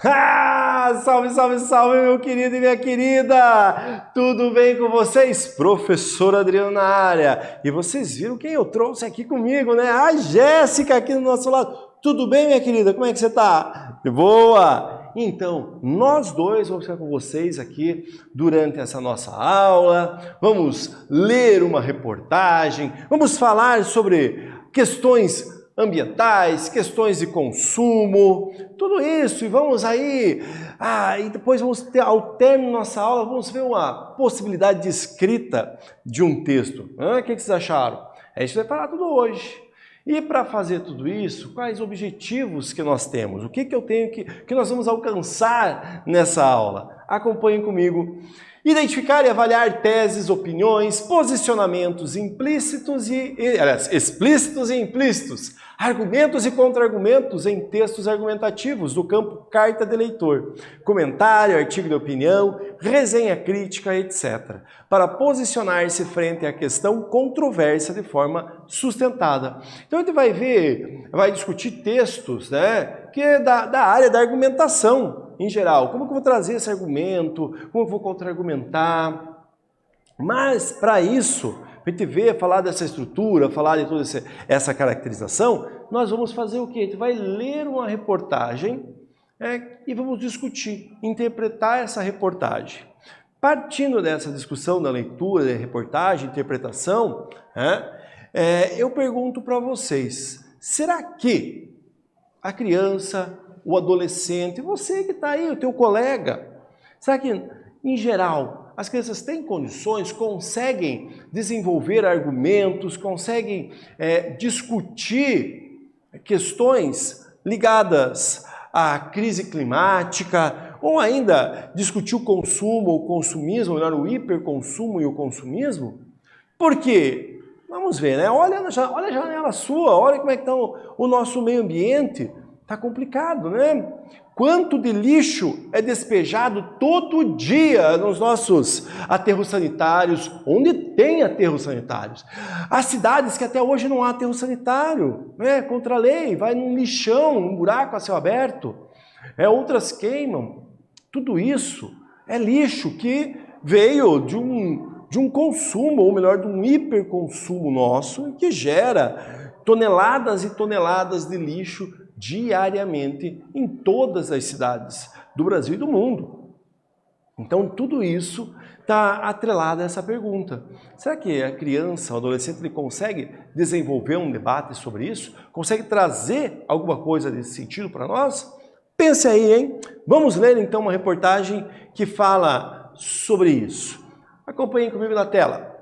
Ah, salve, salve, salve, meu querido e minha querida! Tudo bem com vocês? Professor Adriano na área. E vocês viram quem eu trouxe aqui comigo, né? A Jéssica aqui do nosso lado. Tudo bem, minha querida? Como é que você tá? Boa! Então, nós dois vamos ficar com vocês aqui durante essa nossa aula. Vamos ler uma reportagem, vamos falar sobre questões ambientais, questões de consumo, tudo isso, e vamos aí, e depois vamos ter, ao término da nossa aula, vamos ver uma possibilidade de escrita de um texto. O que vocês acharam? A gente vai falar tudo hoje. E para fazer tudo isso, quais objetivos que nós temos? O que eu tenho que nós vamos alcançar nessa aula? Acompanhem comigo. Identificar e avaliar teses, opiniões, posicionamentos explícitos e implícitos, argumentos e contra-argumentos em textos argumentativos do campo carta de leitor, comentário, artigo de opinião, resenha crítica, etc., para posicionar-se frente à questão controversa de forma sustentada. Então a gente vai discutir textos, né, que é da área da argumentação, em geral. Como que eu vou trazer esse argumento? Como eu vou contra-argumentar? Mas, para isso, para a gente ver, falar dessa estrutura, falar de toda essa caracterização, nós vamos fazer o quê? A gente vai ler uma reportagem e vamos discutir, interpretar essa reportagem. Partindo dessa discussão da leitura, da reportagem, interpretação, eu pergunto para vocês, será que a criança, o adolescente, você que está aí, o teu colega, será que, em geral, as crianças têm condições, conseguem desenvolver argumentos, conseguem discutir questões ligadas à crise climática, ou ainda discutir o consumo, o consumismo, melhor, o hiperconsumo e o consumismo? Por quê? Vamos ver, né? Olha a janela sua, olha como é que está o nosso meio ambiente. Está complicado, né? Quanto de lixo é despejado todo dia nos nossos aterros sanitários, onde tem aterros sanitários. Há cidades que até hoje não há aterro sanitário, né? Contra a lei, vai num lixão, num buraco a céu aberto. Outras queimam. Tudo isso é lixo que veio de um consumo, ou melhor, de um hiperconsumo nosso, que gera toneladas e toneladas de lixo diariamente em todas as cidades do Brasil e do mundo. Então, tudo isso está atrelado a essa pergunta. Será que a criança, o adolescente, ele consegue desenvolver um debate sobre isso? Consegue trazer alguma coisa desse sentido para nós? Pense aí, hein? Vamos ler, então, uma reportagem que fala sobre isso. Acompanhem comigo na tela.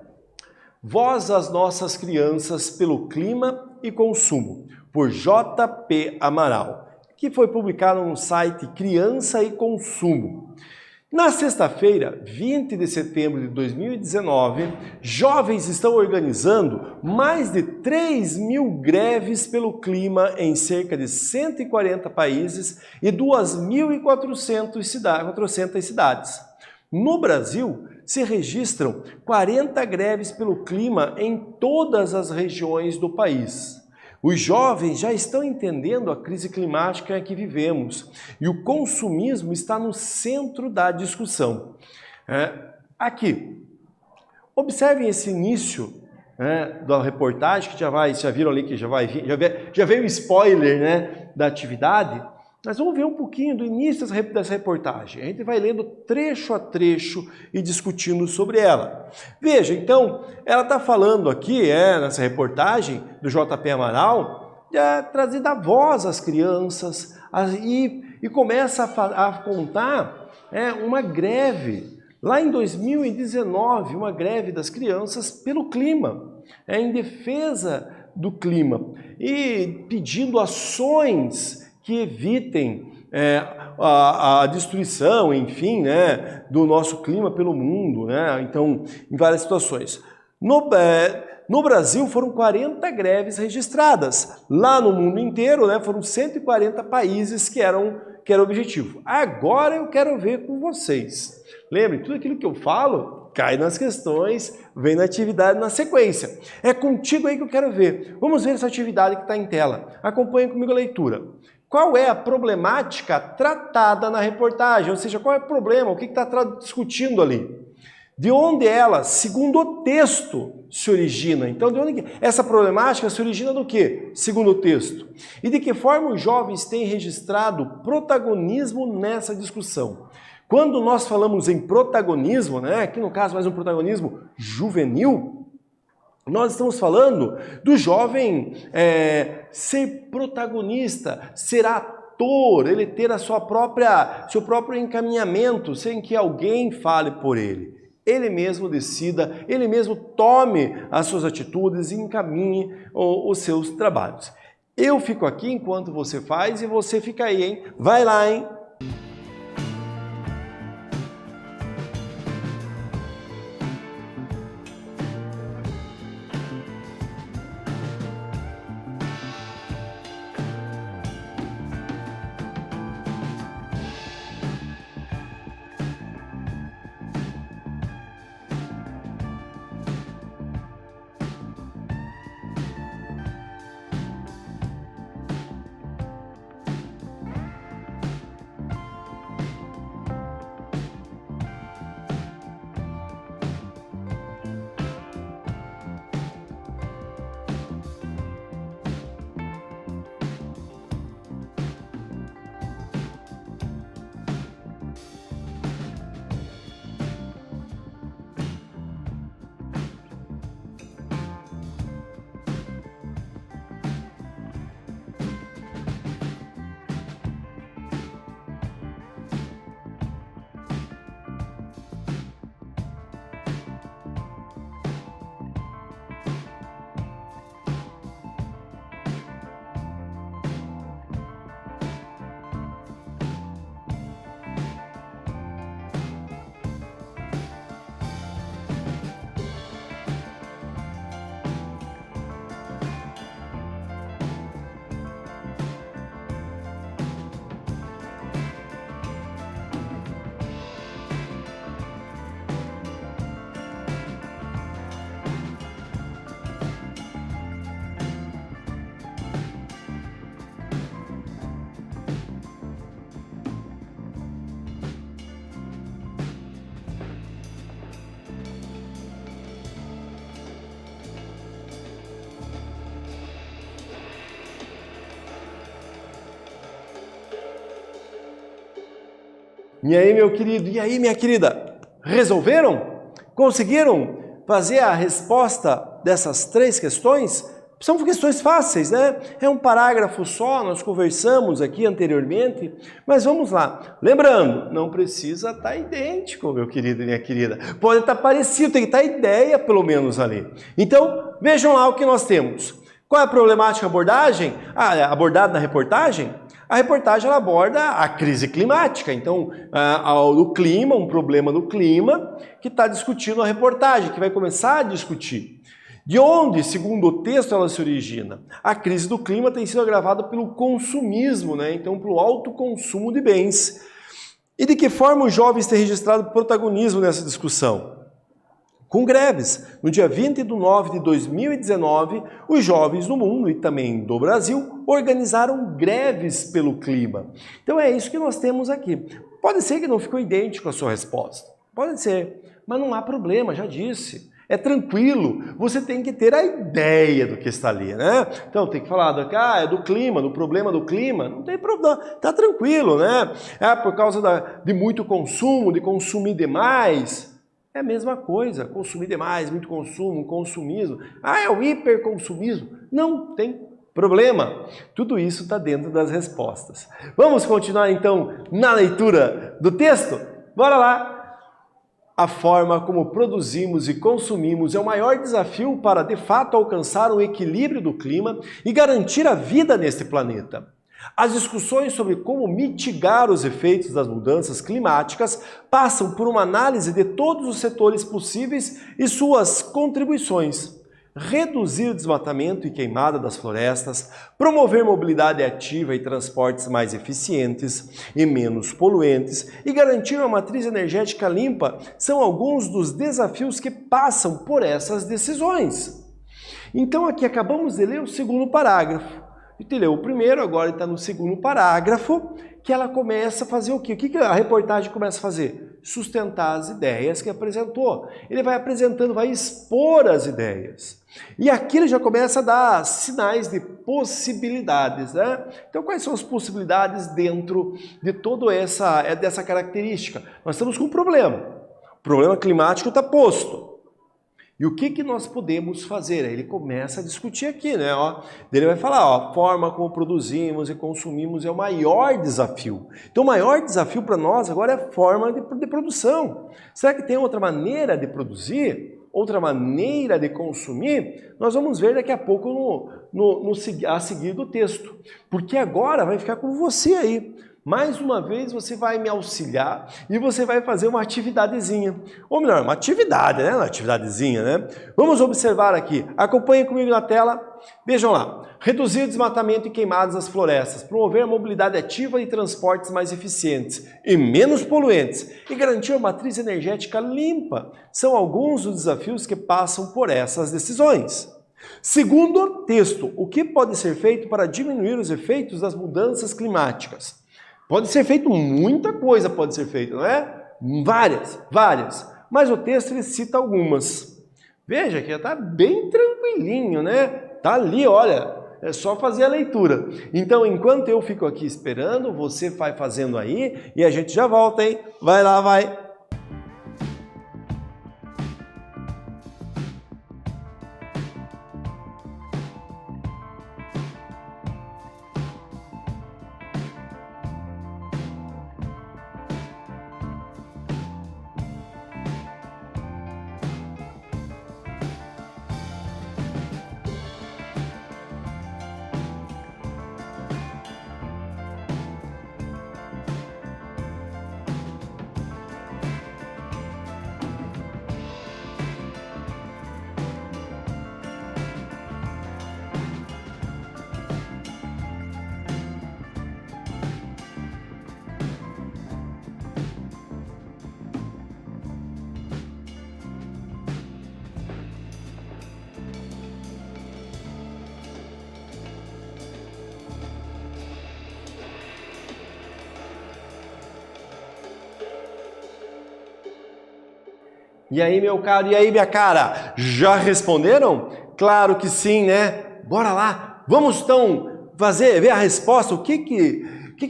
Voz às nossas crianças pelo clima e consumo, por J.P. Amaral, que foi publicado no site Criança e Consumo. Na sexta-feira, 20 de setembro de 2019, jovens estão organizando mais de 3.000 greves pelo clima em cerca de 140 países e 2.400 cidades. No Brasil, se registram 40 greves pelo clima em todas as regiões do país. Os jovens já estão entendendo a crise climática em que vivemos e o consumismo está no centro da discussão. Aqui, observem esse início da reportagem, que já viram ali que já veio o spoiler, né, da atividade. Nós vamos ver um pouquinho do início dessa reportagem. A gente vai lendo trecho a trecho e discutindo sobre ela. Veja, então, ela está falando aqui, nessa reportagem do J.P. Amaral, trazer da voz às crianças e começa a contar uma greve. Lá em 2019, uma greve das crianças pelo clima, em defesa do clima e pedindo ações que evitem a destruição, enfim, né, do nosso clima pelo mundo, né? Então, em várias situações. No Brasil foram 40 greves registradas. Lá no mundo inteiro, né, foram 140 países que era o objetivo. Agora eu quero ver com vocês. Lembrem, tudo aquilo que eu falo cai nas questões, vem na atividade na sequência. É contigo aí que eu quero ver. Vamos ver essa atividade que está em tela. Acompanhe comigo a leitura. qual é a problemática tratada na reportagem, ou seja, qual é o problema, o que está discutindo ali. De onde ela, segundo o texto, se origina. Então, de onde essa problemática se origina do quê? Segundo o texto. E de que forma os jovens têm registrado protagonismo nessa discussão. Quando nós falamos em protagonismo, né, aqui no caso mais um protagonismo juvenil, nós estamos falando do jovem ser protagonista, ser ator, ele ter seu próprio encaminhamento, sem que alguém fale por ele. Ele mesmo decida, ele mesmo tome as suas atitudes e encaminhe os seus trabalhos. Eu fico aqui enquanto você faz e você fica aí, hein? Vai lá, hein? E aí, meu querido, e aí, minha querida, resolveram? Conseguiram fazer a resposta dessas 3 questões? São questões fáceis, né? É um parágrafo só, nós conversamos aqui anteriormente, mas vamos lá. Lembrando, não precisa estar idêntico, meu querido e minha querida. Pode estar parecido, tem que estar ideia, pelo menos, ali. Então, vejam lá o que nós temos. Qual é a problemática abordagem? Abordada na reportagem? A reportagem ela aborda a crise climática, então o clima, um problema no clima que está discutindo a reportagem, que vai começar a discutir. De onde, segundo o texto, ela se origina? A crise do clima tem sido agravada pelo consumismo, né? Então pelo alto consumo de bens. E de que forma os jovens têm registrado protagonismo nessa discussão? Com greves. No dia 20/9 de 2019, os jovens do mundo e também do Brasil organizaram greves pelo clima. Então é isso que nós temos aqui. Pode ser que não ficou idêntico a sua resposta. Pode ser, mas não há problema, já disse. É tranquilo, você tem que ter a ideia do que está ali, né? Então tem que falar do clima, do problema do clima, não tem problema, tá tranquilo, né? Por causa de muito consumo, de consumir demais. É a mesma coisa, consumir demais, muito consumo, consumismo. É o hiperconsumismo. Não tem problema. Tudo isso está dentro das respostas. Vamos continuar então na leitura do texto? Bora lá! A forma como produzimos e consumimos é o maior desafio para, de fato, alcançar um equilíbrio do clima e garantir a vida neste planeta. As discussões sobre como mitigar os efeitos das mudanças climáticas passam por uma análise de todos os setores possíveis e suas contribuições. Reduzir o desmatamento e queimada das florestas, promover mobilidade ativa e transportes mais eficientes e menos poluentes e garantir uma matriz energética limpa são alguns dos desafios que passam por essas decisões. Então aqui acabamos de ler o segundo parágrafo. gente leu o primeiro, agora está no segundo parágrafo, que ela começa a fazer o quê? O que a reportagem começa a fazer? Sustentar as ideias que apresentou. Ele vai apresentando, vai expor as ideias. E aqui ele já começa a dar sinais de possibilidades, né? Então, quais são as possibilidades dentro de toda dessa característica? Nós estamos com um problema. O problema climático está posto. E o que nós podemos fazer? Aí ele começa a discutir aqui, né? Ele vai falar, a forma como produzimos e consumimos é o maior desafio. Então o maior desafio para nós agora é a forma de produção. Será que tem outra maneira de produzir? Outra maneira de consumir? Nós vamos ver daqui a pouco a seguir do texto. Porque agora vai ficar com você aí. Mais uma vez você vai me auxiliar e você vai fazer uma atividadezinha. Ou melhor, uma atividade, né? Uma atividadezinha, né? Vamos observar aqui. Acompanhem comigo na tela. Vejam lá. Reduzir o desmatamento e queimadas das florestas, promover a mobilidade ativa e transportes mais eficientes e menos poluentes e garantir uma matriz energética limpa são alguns dos desafios que passam por essas decisões. Segundo o texto, o que pode ser feito para diminuir os efeitos das mudanças climáticas? Pode ser feito muita coisa, pode ser feito, não é? Várias. Mas o texto ele cita algumas. Veja que já está bem tranquilinho, né? Tá ali, olha, é só fazer a leitura. Então, enquanto eu fico aqui esperando, você vai fazendo aí e a gente já volta, hein? Vai lá, vai! E aí, meu caro, e aí, minha cara, já responderam? Claro que sim, né? Bora lá, vamos então ver a resposta, o que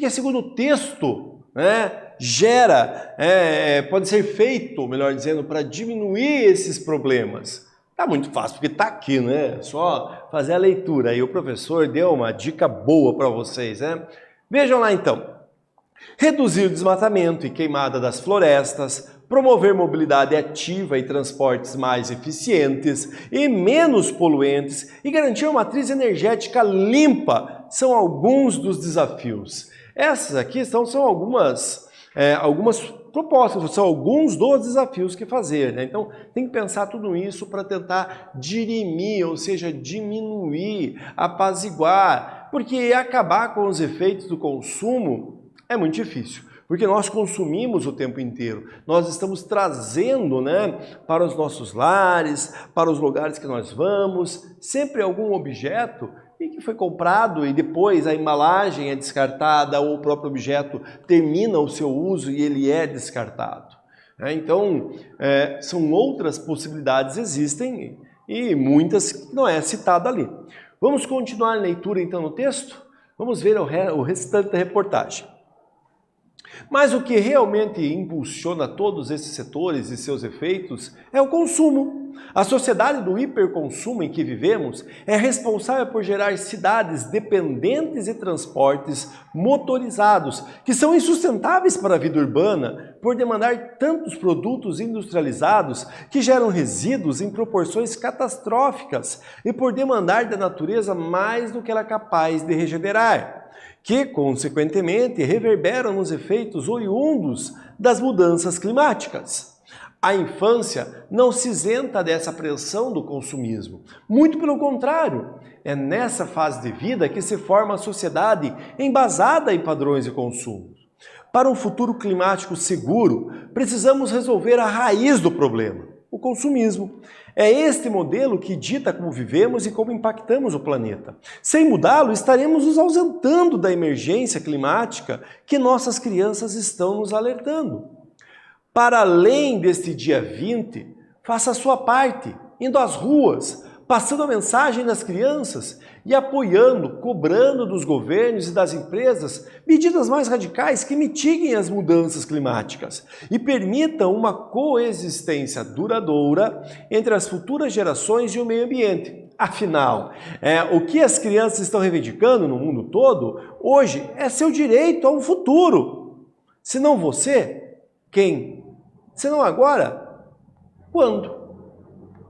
segundo o texto, né, gera, pode ser feito, melhor dizendo, para diminuir esses problemas. Tá muito fácil, porque tá aqui, né? Só fazer a leitura. Aí o professor deu uma dica boa para vocês, né? Vejam lá então. Reduzir o desmatamento e queimada das florestas, promover mobilidade ativa e transportes mais eficientes e menos poluentes e garantir uma matriz energética limpa são alguns dos desafios. Essas aqui são algumas propostas, são alguns dos desafios que fazer, né? Então tem que pensar tudo isso para tentar dirimir, ou seja, diminuir, apaziguar, porque acabar com os efeitos do consumo é muito difícil. Porque nós consumimos o tempo inteiro, nós estamos trazendo, né, para os nossos lares, para os lugares que nós vamos, sempre algum objeto e que foi comprado e depois a embalagem é descartada ou o próprio objeto termina o seu uso e ele é descartado. Então, são outras possibilidades existem e muitas que não é citado ali. Vamos continuar a leitura então no texto? Vamos ver o restante da reportagem. Mas o que realmente impulsiona todos esses setores e seus efeitos é o consumo. A sociedade do hiperconsumo em que vivemos é responsável por gerar cidades dependentes de transportes motorizados, que são insustentáveis para a vida urbana por demandar tantos produtos industrializados que geram resíduos em proporções catastróficas e por demandar da natureza mais do que ela é capaz de regenerar, que, consequentemente, reverberam nos efeitos oriundos das mudanças climáticas. A infância não se isenta dessa pressão do consumismo. Muito pelo contrário, é nessa fase de vida que se forma a sociedade embasada em padrões de consumo. Para um futuro climático seguro, precisamos resolver a raiz do problema. O consumismo. É este modelo que dita como vivemos e como impactamos o planeta. Sem mudá-lo, estaremos nos ausentando da emergência climática que nossas crianças estão nos alertando. Para além deste dia 20, faça a sua parte, indo às ruas, passando a mensagem nas crianças e apoiando, cobrando dos governos e das empresas medidas mais radicais que mitiguem as mudanças climáticas e permitam uma coexistência duradoura entre as futuras gerações e o meio ambiente. Afinal, o que as crianças estão reivindicando no mundo todo hoje é seu direito a um futuro. Se não você, quem? Se não agora, quando?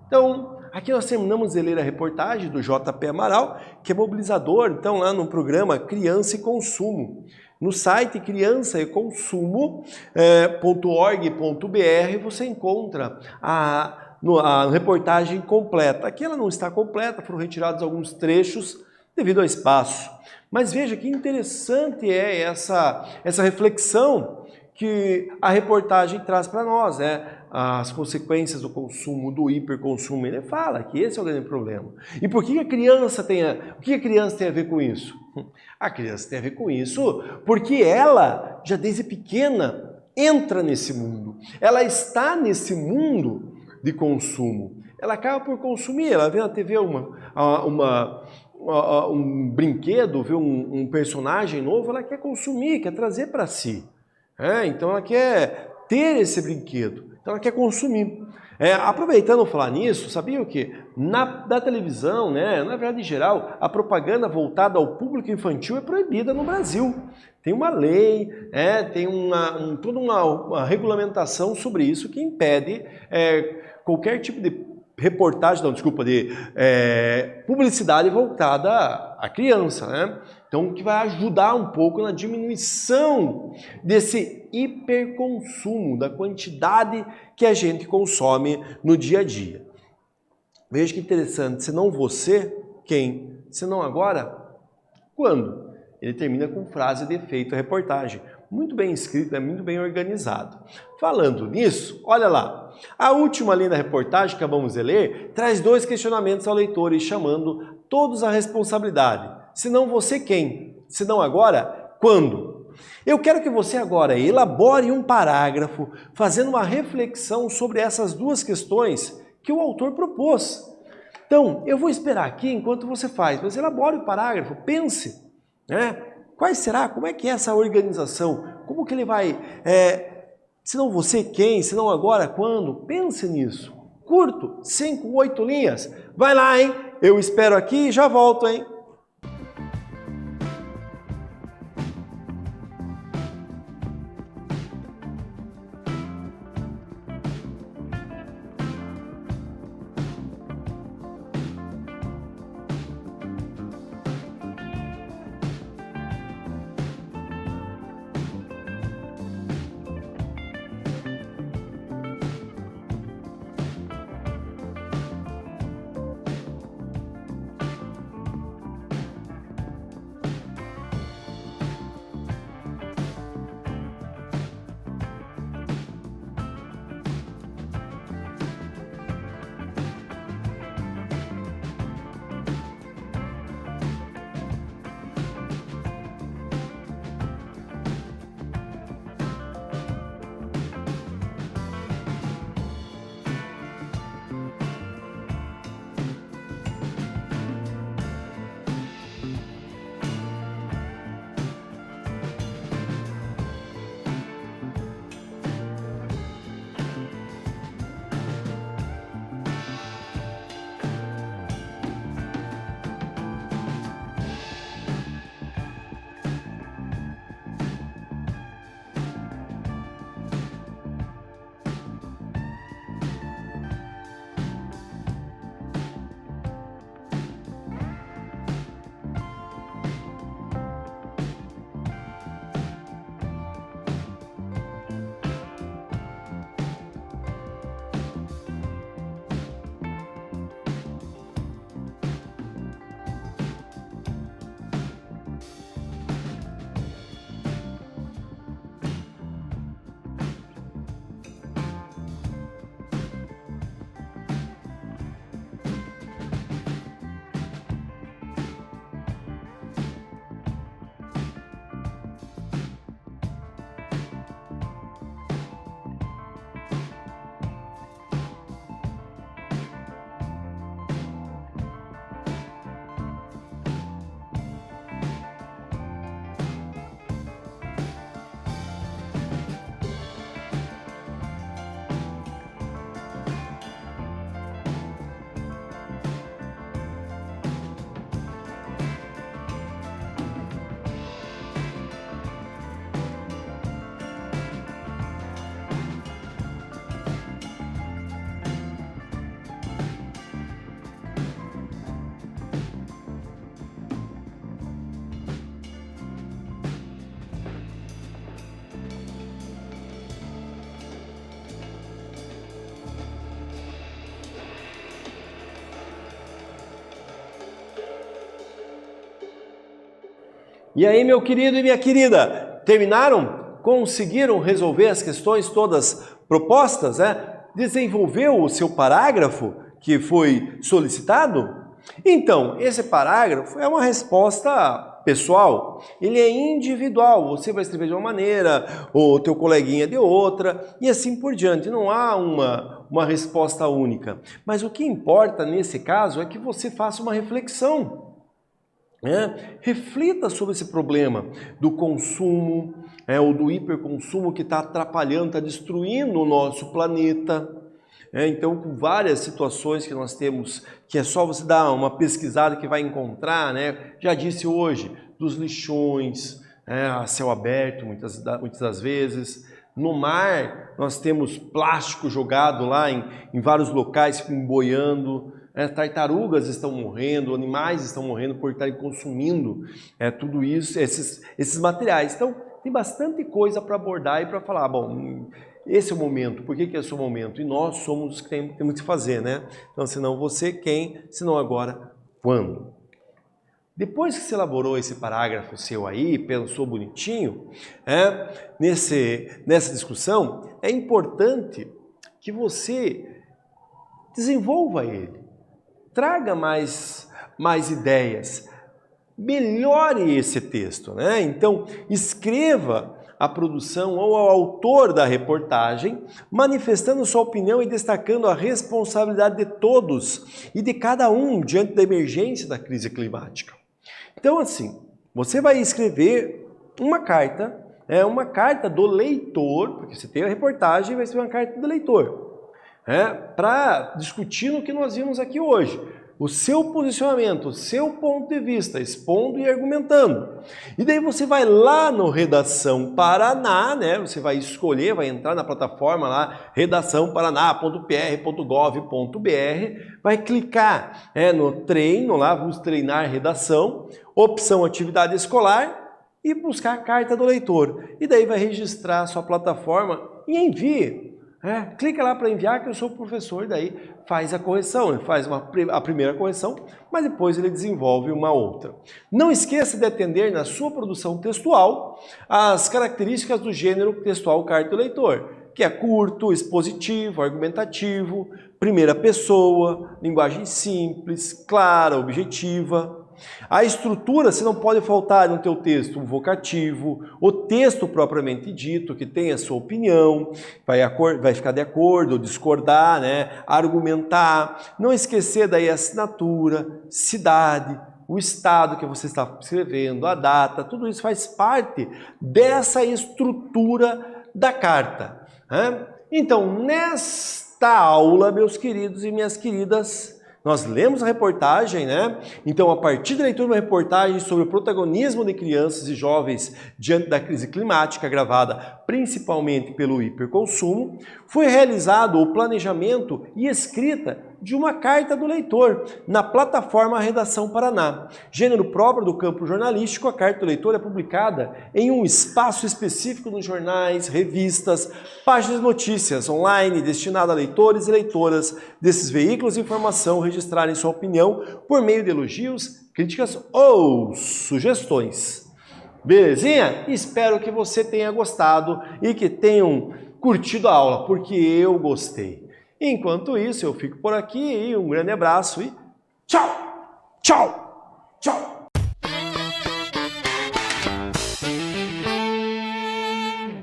Então, aqui nós terminamos de ler a reportagem do JP Amaral, que é mobilizador, então, lá no programa Criança e Consumo. No site criançaeconsumo.org.br você encontra a reportagem completa. Aqui ela não está completa, foram retirados alguns trechos devido ao espaço. Mas veja que interessante é essa reflexão que a reportagem traz para nós, as consequências do consumo, do hiperconsumo. Ele fala que esse é o grande problema. E por que a criança o que a criança tem a ver com isso? A criança tem a ver com isso porque ela, já desde pequena, entra nesse mundo. Ela está nesse mundo de consumo. Ela acaba por consumir, ela vê na TV um brinquedo, vê um personagem novo, ela quer consumir, quer trazer para si. Então ela quer ter esse brinquedo, então ela quer consumir. Aproveitando falar nisso, sabia o que? Na televisão, na verdade em geral, a propaganda voltada ao público infantil é proibida no Brasil. Tem uma lei, tem toda uma regulamentação sobre isso que impede qualquer tipo de reportagem, de publicidade voltada à criança, Então, o que vai ajudar um pouco na diminuição desse hiperconsumo, da quantidade que a gente consome no dia a dia. Veja que interessante, se não você, quem? Se não agora, quando? Ele termina com frase de efeito a reportagem. Muito bem escrito, muito bem organizado. Falando nisso, olha lá. A última linha da reportagem que acabamos de ler traz 2 questionamentos ao leitor e chamando todos à responsabilidade. Se não você, quem? Se não agora, quando? Eu quero que você agora elabore um parágrafo fazendo uma reflexão sobre essas 2 questões que o autor propôs. Então, eu vou esperar aqui enquanto você faz, mas elabore o parágrafo, pense, Quais será? Como é que é essa organização? Como que ele vai... se não você, quem? Se não agora, quando? Pense nisso. Curto, 5, 8 linhas. Vai lá, hein? Eu espero aqui e já volto, hein? E aí, meu querido e minha querida, terminaram? Conseguiram resolver as questões todas propostas? Desenvolveu o seu parágrafo que foi solicitado? Então, esse parágrafo é uma resposta pessoal, ele é individual, você vai escrever de uma maneira, o teu coleguinha de outra, e assim por diante, não há uma resposta única. Mas o que importa nesse caso é que você faça uma reflexão. Reflita sobre esse problema do consumo, ou do hiperconsumo que está atrapalhando, está destruindo o nosso planeta. Então, com várias situações que nós temos, que é só você dar uma pesquisada que vai encontrar, já disse hoje, dos lixões, a céu aberto muitas das vezes. No mar, nós temos plástico jogado lá em vários locais, ficam boiando. Tartarugas estão morrendo, animais estão morrendo por estarem consumindo tudo isso, esses materiais. Então, tem bastante coisa para abordar e para falar, bom, esse é o momento, por que esse é o momento? E nós somos os que temos que fazer, Então, se não você, quem? Se não agora, quando? Depois que você elaborou esse parágrafo seu aí, pensou bonitinho, nessa discussão, é importante que você desenvolva ele. Traga mais ideias, melhore esse texto, Então, escreva a produção ou ao autor da reportagem, manifestando sua opinião e destacando a responsabilidade de todos e de cada um diante da emergência da crise climática. Então, assim, você vai escrever uma carta do leitor, porque você tem a reportagem e vai escrever uma carta do leitor. Para discutir no que nós vimos aqui hoje. O seu posicionamento, o seu ponto de vista, expondo e argumentando. E daí você vai lá no Redação Paraná, Você vai escolher, vai entrar na plataforma lá, redaçãoparaná.pr.gov.br, vai clicar no treino lá, vamos treinar redação, opção atividade escolar e buscar a carta do leitor. E daí vai registrar a sua plataforma e envie. Clica lá para enviar que eu sou o professor, daí faz a correção, ele faz a primeira correção, mas depois ele desenvolve uma outra. Não esqueça de atender na sua produção textual as características do gênero textual carta do leitor, que é curto, expositivo, argumentativo, primeira pessoa, linguagem simples, clara, objetiva. A estrutura, você não pode faltar no teu texto um vocativo, o texto propriamente dito, que tem a sua opinião, vai ficar de acordo, discordar, argumentar. Não esquecer daí a assinatura, cidade, o estado que você está escrevendo, a data, tudo isso faz parte dessa estrutura da carta. Então, nesta aula, meus queridos e minhas queridas, nós lemos a reportagem, Então, a partir da leitura de uma reportagem sobre o protagonismo de crianças e jovens diante da crise climática, gravada principalmente pelo hiperconsumo, foi realizado o planejamento e escrita de uma carta do leitor na plataforma Redação Paraná. Gênero próprio do campo jornalístico, a carta do leitor é publicada em um espaço específico nos jornais, revistas, páginas de notícias online destinada a leitores e leitoras desses veículos de informação registrarem sua opinião por meio de elogios, críticas ou sugestões. Belezinha? Espero que você tenha gostado e que tenham curtido a aula, porque eu gostei. Enquanto isso, eu fico por aqui e um grande abraço e tchau, tchau, tchau.